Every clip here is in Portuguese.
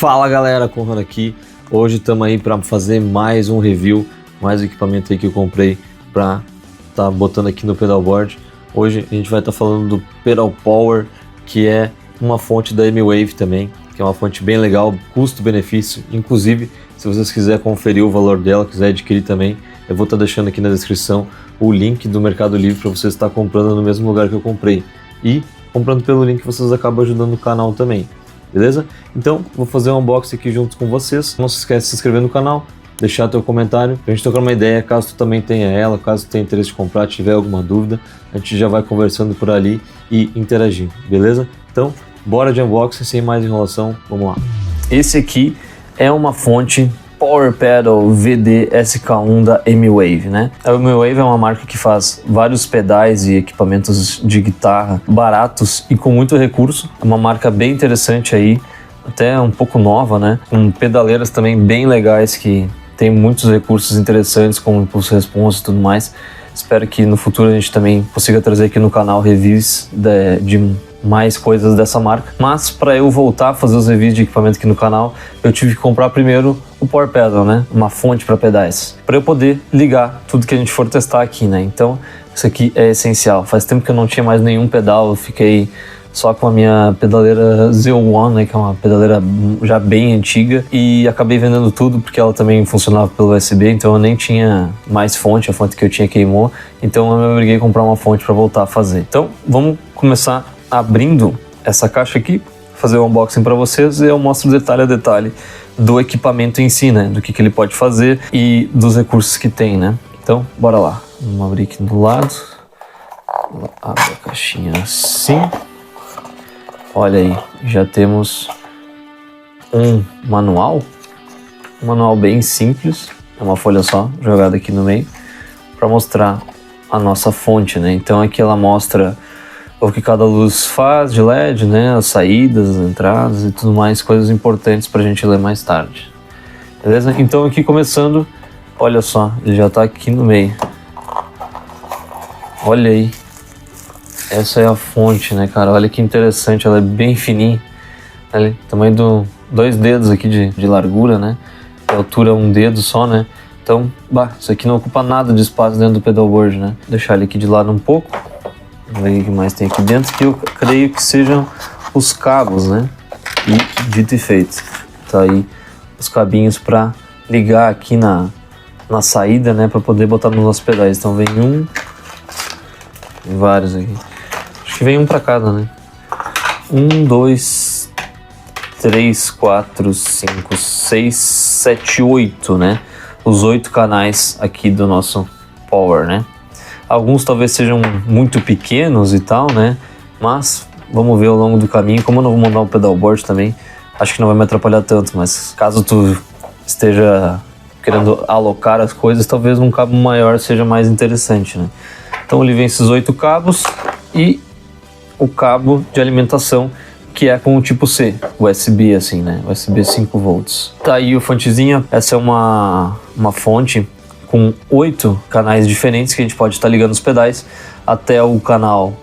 Fala galera, Conrado aqui. Hoje estamos aí para fazer mais um review, mais um equipamento aí que eu comprei para tá botando aqui no pedalboard. Hoje a gente vai estar falando do Pedal Power, que é uma fonte da M-Wave também, que é uma fonte bem legal, custo-benefício. Inclusive, se vocês quiserem conferir o valor dela, quiser adquirir também, eu vou estar deixando aqui na descrição o link do Mercado Livre para você estar comprando no mesmo lugar que eu comprei. E comprando pelo link vocês acabam ajudando o canal também. Beleza? Então, vou fazer um unboxing aqui junto com vocês. Não se esquece de se inscrever no canal, deixar teu comentário, pra gente trocar uma ideia, caso tu também tenha ela, caso tu tenha interesse de comprar, tiver alguma dúvida, a gente já vai conversando por ali e interagindo, beleza? Então, bora de unboxing, sem mais enrolação, vamos lá. Esse aqui é uma fonte Power Pedal VD SK1 da M-Wave, né? A M-Wave é uma marca que faz vários pedais e equipamentos de guitarra baratos e com muito recurso. É uma marca bem interessante aí, até um pouco nova, né? Com pedaleiras também bem legais que tem muitos recursos interessantes, como impulso response e tudo mais. Espero que no futuro a gente também consiga trazer aqui no canal reviews de mais coisas dessa marca. Mas para eu voltar a fazer os reviews de equipamento aqui no canal, eu tive que comprar primeiro o Power Pedal, né? Uma fonte para pedais, para eu poder ligar tudo que a gente for testar aqui, né? Então isso aqui é essencial. Faz tempo que eu não tinha mais nenhum pedal, eu fiquei só com a minha pedaleira Z1, né, que é uma pedaleira já bem antiga, e acabei vendendo tudo porque ela também funcionava pelo USB, então eu nem tinha mais fonte, a fonte que eu tinha queimou, então eu me obriguei a comprar uma fonte para voltar a fazer. Então vamos começar abrindo essa caixa aqui, fazer o unboxing para vocês e eu mostro detalhe a detalhe do equipamento em si, né, do que ele pode fazer e dos recursos que tem, né. Então bora lá, vamos abrir aqui do lado, abre a caixinha assim. Olha aí, já temos um manual bem simples, é uma folha só, jogada aqui no meio, para mostrar a nossa fonte, né? Então aqui ela mostra o que cada luz faz de LED, né? As saídas, as entradas e tudo mais, coisas importantes para a gente ler mais tarde. Beleza? Então aqui começando, olha só, ele já está aqui no meio. Olha aí. Essa é a fonte, né, cara? Olha que interessante, ela é bem fininha. Ali, tamanho de 2 dedos aqui de largura, né? De altura 1 dedo só, né? Então, isso aqui não ocupa nada de espaço dentro do pedalboard, né? Vou deixar ele aqui de lado um pouco. Vamos ver o que mais tem aqui dentro, que eu creio que sejam os cabos, né? E dito e feito, tá aí os cabinhos para ligar aqui na saída, né? Para poder botar nos nossos pedais. Então vem um, tem vários aqui. Acho que vem um para cada, né? 1, 2, 3, 4, 5, 6, 7, 8, né? Os 8 canais aqui do nosso Power, né? Alguns talvez sejam muito pequenos e tal, né? Mas vamos ver ao longo do caminho. Como eu não vou mandar um pedalboard também, acho que não vai me atrapalhar tanto. Mas caso tu esteja querendo alocar as coisas, talvez um cabo maior seja mais interessante, né? Então ele vem esses 8 cabos e o cabo de alimentação, que é com o tipo C, USB assim, né? USB 5 volts. Tá aí a fontezinha. Essa é uma fonte com 8 canais diferentes que a gente pode estar ligando os pedais. Até o canal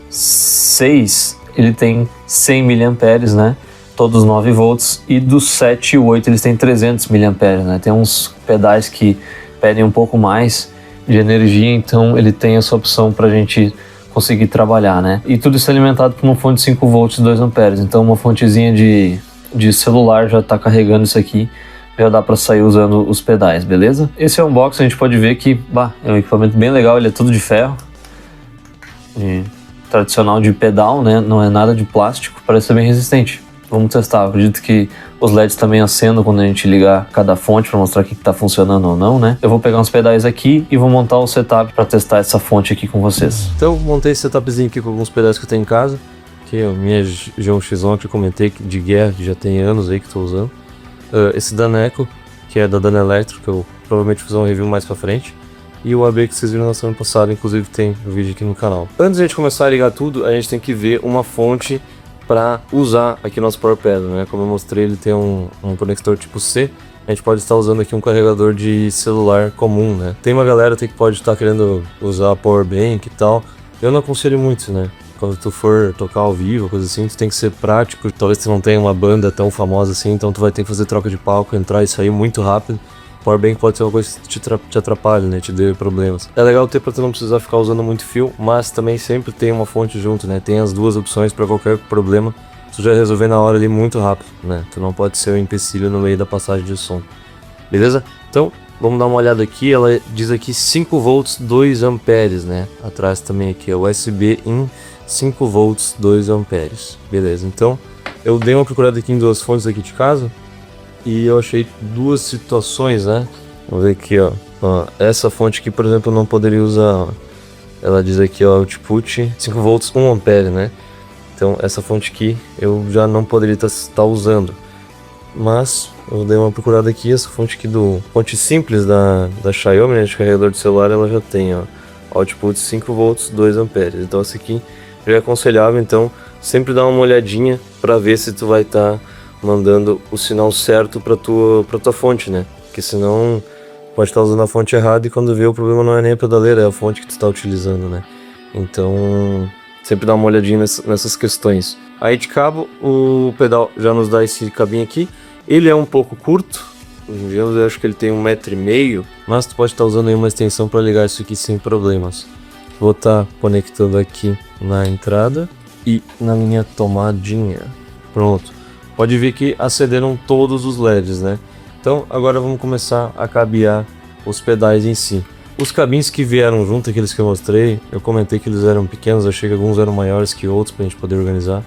6 ele tem 100 mAh, né? Todos 9 volts. E dos 7 e 8 eles têm 300 mAh, né? Tem uns pedais que pedem um pouco mais de energia, então ele tem essa opção para a gente conseguir trabalhar, né? E tudo isso é alimentado por uma fonte de 5 volts e 2 amperes, então uma fontezinha de celular já está carregando isso aqui, já dá para sair usando os pedais, beleza? Esse é um box, a gente pode ver que é um equipamento bem legal, ele é tudo de ferro, tradicional de pedal, né? Não é nada de plástico, parece ser bem resistente. Vamos testar, acredito que os LEDs também acendam quando a gente ligar cada fonte para mostrar o que está funcionando ou não, né? Eu vou pegar uns pedais aqui e vou montar o setup para testar essa fonte aqui com vocês. Então, montei esse setupzinho aqui com alguns pedais que eu tenho em casa, que é a minha G1X1 que eu comentei, de guerra, que já tem anos aí que estou usando. Esse Daneco, que é da Dana Electro, que eu provavelmente vou fazer um review mais para frente. E o AB que vocês viram na semana passada, inclusive tem o vídeo aqui no canal. Antes de a gente começar a ligar tudo, a gente tem que ver uma fonte para usar aqui nosso Power Pedal, né? Como eu mostrei, ele tem um conector tipo C. A gente pode estar usando aqui um carregador de celular comum, né? Tem uma galera que pode estar querendo usar Power Bank e tal. Eu não aconselho muito, né? Quando tu for tocar ao vivo, coisa assim, tu tem que ser prático. Talvez tu não tenha uma banda tão famosa assim, então tu vai ter que fazer troca de palco, entrar e sair muito rápido. Powerbank pode ser uma coisa que te atrapalha, né? Te dê problemas. É legal ter pra tu não precisar ficar usando muito fio, mas também sempre tem uma fonte junto, né? Tem as duas opções pra qualquer problema. Tu já resolver na hora ali muito rápido, né? Tu não pode ser um empecilho no meio da passagem de som. Beleza? Então, vamos dar uma olhada aqui. Ela diz aqui 5 volts 2 amperes, né? Atrás também aqui é USB in 5 volts 2 amperes. Beleza, então eu dei uma procurada aqui em duas fontes aqui de casa e eu achei duas situações, né? Vamos ver aqui, ó. Essa fonte aqui, por exemplo, eu não poderia usar, ó. Ela diz aqui, ó, output 5 volts 1 ampere, né? Então essa fonte aqui eu já não poderia estar usando. Mas eu dei uma procurada aqui, essa fonte aqui fonte simples da Xiaomi, né, de carregador de celular, ela já tem, ó, output 5 volts 2 amperes. Então essa aqui já é aconselhável, então sempre dá uma olhadinha para ver se tu vai estar mandando o sinal certo para tua fonte, né? Porque senão pode estar usando a fonte errada e quando vê o problema não é nem a pedaleira, é a fonte que tu está utilizando, né? Então sempre dá uma olhadinha nessas questões. Aí de cabo, o pedal já nos dá esse cabinho aqui. Ele é um pouco curto, eu acho que ele tem 1,5 m, mas tu pode estar usando aí uma extensão para ligar isso aqui sem problemas. Vou estar conectando aqui na entrada e na minha tomadinha. Pronto. Pode ver que acenderam todos os LEDs, né? Então agora vamos começar a cabear os pedais em si. Os cabinhos que vieram junto, aqueles que eu mostrei, eu comentei que eles eram pequenos, achei que alguns eram maiores que outros pra gente poder organizar.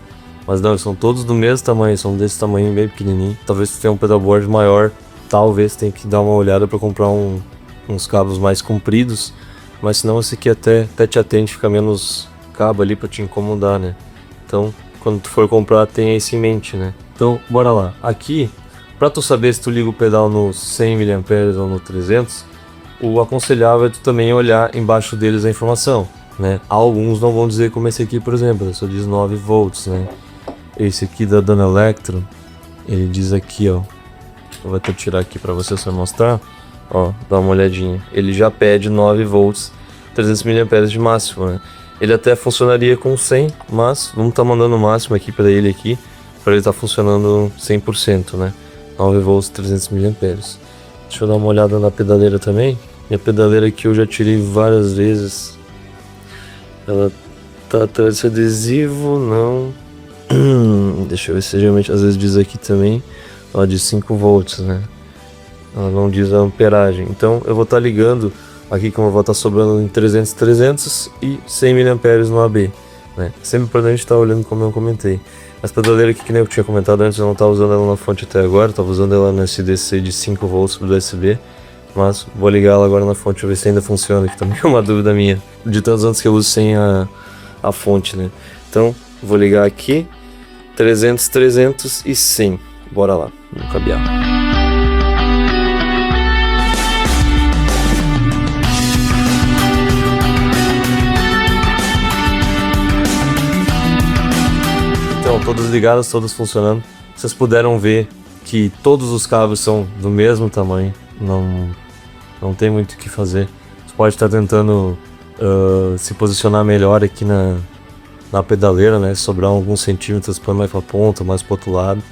Mas não, são todos do mesmo tamanho, são desse tamanho bem pequenininho. Talvez se tenha um pedalboard maior, talvez tenha que dar uma olhada para comprar uns cabos mais compridos. Mas senão esse aqui até te atende, fica menos cabo ali para te incomodar, né? Então, quando tu for comprar, tenha isso em mente, né? Então, bora lá. Aqui, para tu saber se tu liga o pedal no 100 mA ou no 300, o aconselhável é tu também olhar embaixo deles a informação, né? Alguns não vão dizer como esse aqui, por exemplo, só diz 9 volts, né? Esse aqui da Danelectro, ele diz aqui, ó, eu vou até tirar aqui para você só mostrar, ó, dá uma olhadinha, ele já pede 9 volts, 300 mA de máximo, né? Ele até funcionaria com 100, mas vamos estar mandando o máximo aqui para ele estar funcionando 100%, né? 9 volts, 300 mA. Deixa eu dar uma olhada na pedaleira também. Minha pedaleira aqui eu já tirei várias vezes. Ela tá atrás desse adesivo, não. Deixa eu ver se geralmente às vezes diz aqui também. Ela diz 5 volts, né? Ela não diz a amperagem. Então eu vou estar ligando aqui, como eu vou estar sobrando em 300 e 100 mA no AB, né? Sempre importante estar olhando como eu comentei. Essa pedaleira aqui, que nem eu tinha comentado antes, eu não estava usando ela na fonte até agora, estava usando ela no SDC de 5 volts do USB, mas vou ligar ela agora na fonte, ver se ainda funciona, que também é uma dúvida minha, de tantos anos que eu uso sem a fonte, né? Então, vou ligar aqui, 300 e 100, bora lá, vamos cabear. Então, todas ligadas, todas funcionando. Vocês puderam ver que todos os cabos são do mesmo tamanho, não tem muito o que fazer. Você pode estar tentando se posicionar melhor aqui na pedaleira, né? Sobrar alguns centímetros, põe mais pra ponta, mais pro outro lado,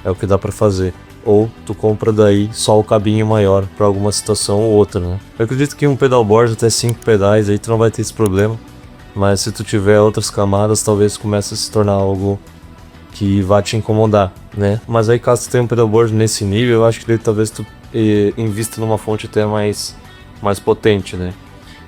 é o que dá pra fazer. Ou tu compra daí só o cabinho maior pra alguma situação ou outra, né? Eu acredito que um pedalboard até 5 pedais aí tu não vai ter esse problema, mas se tu tiver outras camadas, talvez comece a se tornar algo que vai te incomodar, né? Mas aí caso tu tenha um pedalboard nesse nível, eu acho que daí, talvez tu invista numa fonte até mais potente, né?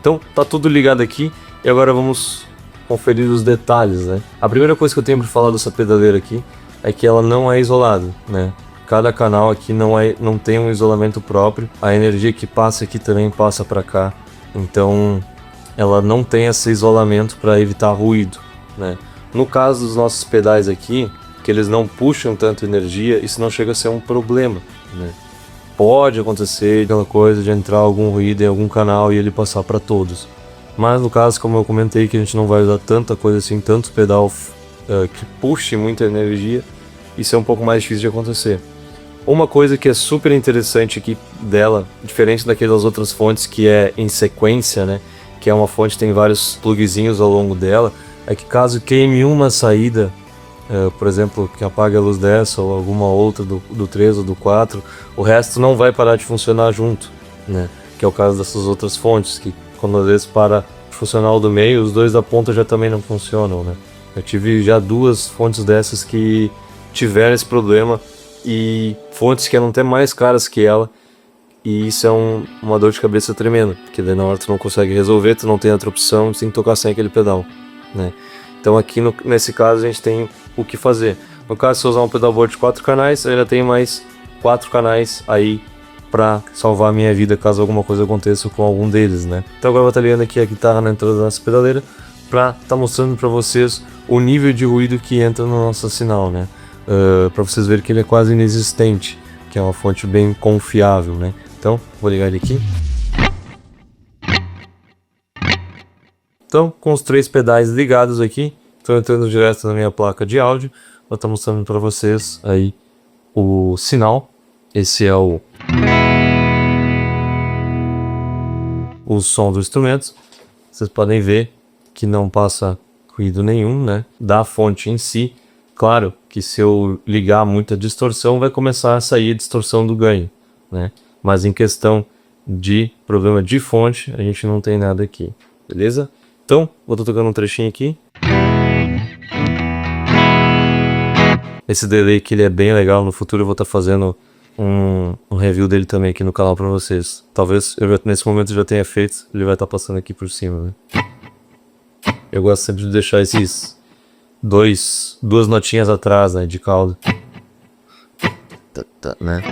Então tá tudo ligado aqui e agora vamos conferir os detalhes, né? A primeira coisa que eu tenho para falar dessa pedaleira aqui é que ela não é isolada, né? Cada canal aqui não tem um isolamento próprio, a energia que passa aqui também passa para cá, então ela não tem esse isolamento para evitar ruído, né? No caso dos nossos pedais aqui, que eles não puxam tanta energia, isso não chega a ser um problema, né? Pode acontecer aquela coisa de entrar algum ruído em algum canal e ele passar para todos. Mas no caso, como eu comentei, que a gente não vai usar tanta coisa assim, tanto pedal que puxe muita energia, isso é um pouco mais difícil de acontecer. Uma coisa que é super interessante aqui dela, diferente daquelas outras fontes que é em sequência, né? Que é uma fonte que tem vários plugzinhos ao longo dela. é que caso queime uma saída, por exemplo, que apague a luz dessa ou alguma outra do 3 ou do 4, o resto não vai parar de funcionar junto, né? Que é o caso dessas outras fontes, que quando às vezes para de funcionar o do meio, os dois da ponta já também não funcionam, né? Eu tive já 2 fontes dessas que tiveram esse problema, e fontes que eram até mais caras que ela, e isso é uma dor de cabeça tremenda, porque daí na hora tu não consegue resolver, tu não tem outra opção, tu tem que tocar sem aquele pedal, né? Então aqui nesse caso a gente tem o que fazer. No caso, se eu usar um pedalboard de 4 canais, eu ainda tenho mais 4 canais aí para salvar a minha vida caso alguma coisa aconteça com algum deles, né? Então agora eu vou estar ligando aqui a guitarra na entrada da nossa pedaleira para estar mostrando para vocês o nível de ruído que entra no nosso sinal, né? Para vocês verem que ele é quase inexistente, que é uma fonte bem confiável, né? Então, vou ligar ele aqui. Então, com os 3 pedais ligados aqui, estou entrando direto na minha placa de áudio. Vou estar mostrando para vocês aí o sinal. Esse é o som do instrumento. Vocês podem ver que não passa ruído nenhum, né? Da fonte em si. Claro que se eu ligar muita distorção, vai começar a sair a distorção do ganho, né? Mas em questão de problema de fonte, a gente não tem nada aqui, beleza? Então, vou estar tocando um trechinho aqui. Esse delay aqui ele é bem legal, no futuro eu vou estar fazendo um review dele também aqui no canal para vocês. Talvez nesse momento eu já tenha feito, ele vai estar passando aqui por cima, né? Eu gosto sempre de deixar esses duas notinhas atrás, né, de cauda, né?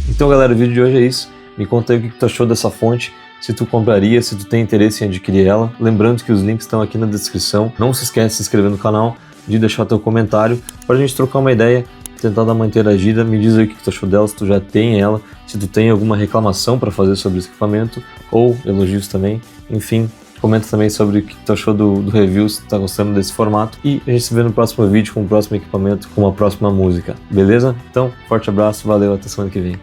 Então galera, o vídeo de hoje é isso. Me conta aí o que tu achou dessa fonte, se tu compraria, se tu tem interesse em adquirir ela. Lembrando que os links estão aqui na descrição. Não se esquece de se inscrever no canal, de deixar teu comentário para a gente trocar uma ideia, tentar dar uma interagida. Me diz aí o que tu achou dela, se tu já tem ela, se tu tem alguma reclamação para fazer sobre esse equipamento ou elogios também. Enfim, comenta também sobre o que tu achou do review, se tu tá gostando desse formato. E a gente se vê no próximo vídeo com o próximo equipamento, com uma próxima música, beleza? Então, forte abraço, valeu, até semana que vem.